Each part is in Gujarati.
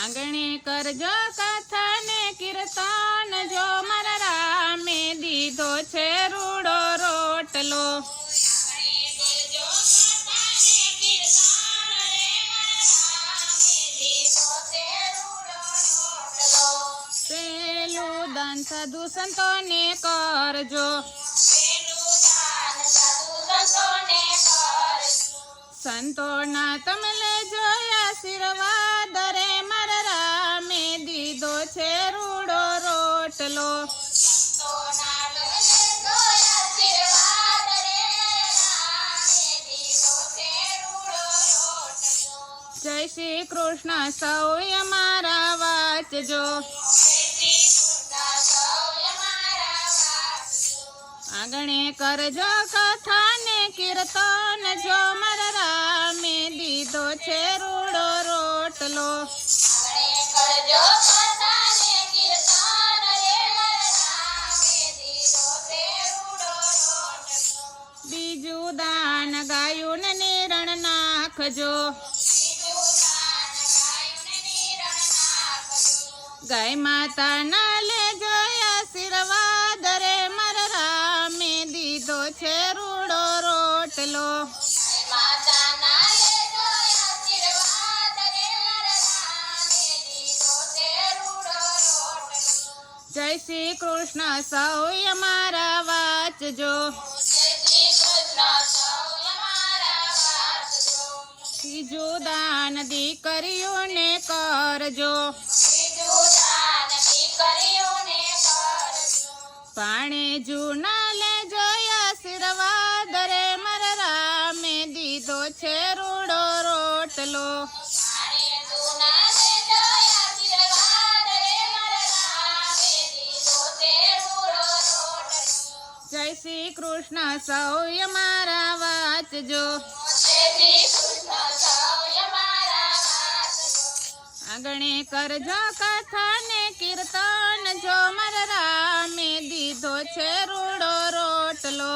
આંગણે કરજો કથા ને કીર્તન, જો મારા રામે દીધો છે રૂડો રોટલો. પેલું દાન સાધુ સંતોને કરજો, સંતોના તમે લેજો આશીર્વાદ રે, મારા રામે દીધો છે રૂડો રોટલો. જય શ્રી કૃષ્ણ સૌ અમારા વાંચજો, આંગણે કરજો કથા ને કીર્તન, જો મારા રામે દીધો છે રૂડો રોટલો. બીજું દાન ગાયું ને નિરણ નાખજો, ગાય માતા ના લેજો આશીર્વાદ રે, મારા રામે દીધો છે રૂડો રોટલો. જય શ્રી કૃષ્ણ સૌ અમારા વાંચજો, ત્રીજું દાન દીકરીઓને કરજો, પાણે જૂના લેજો આશીર્વાદ રે, મારા રામે દીધો છે રૂડો રોટલો. જય શ્રી કૃષ્ણ સૌ અમારા વાંચજો, આંગણે કરજો કથા ને કીર્તન, જો મારા રામે દીધો છે રૂડો રોટલો.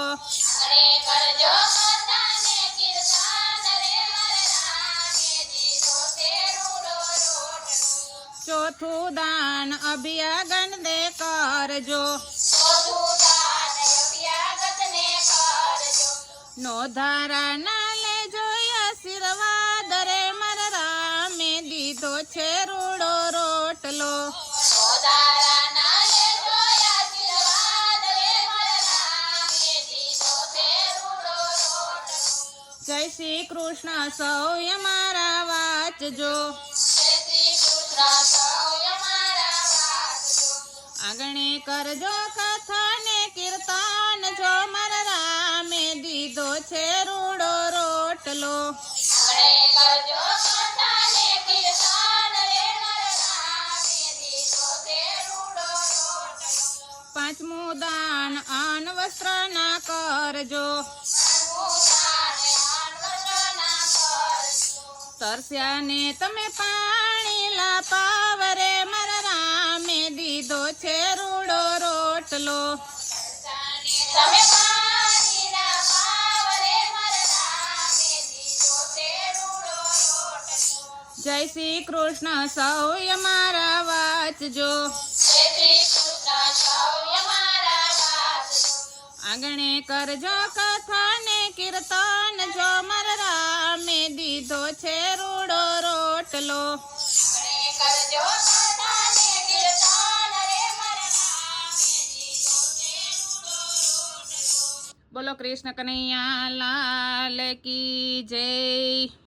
ચોથું દાન અભિયાગન દે કરજો, નો ધારા ના લેજો આશીર્વાદ રે, મારા રામે દીધો છે રૂડો રોટલો. જય શ્રી કૃષ્ણ સૌ અમારા વાંચજો, આંગણે કરજો કથા ને કીર્તન, જો મારા રામે દીધો છે રૂડો રોટલો. પાંચમું દાન અન્ન વસ્ત્ર ના કરજો, તરસ્યા ને તમે પાણી લાપાવ રે, મારા રામે દીધો છે રૂડો રોટલો. જય શ્રી કૃષ્ણ સૌ અમારા વાંચજો, આંગણે કરજો કથા ને કીર્તન, જો મારા રામે દીધો છે રૂડો રોટલો. બોલો કૃષ્ણ કનૈયા લાલ કી જય.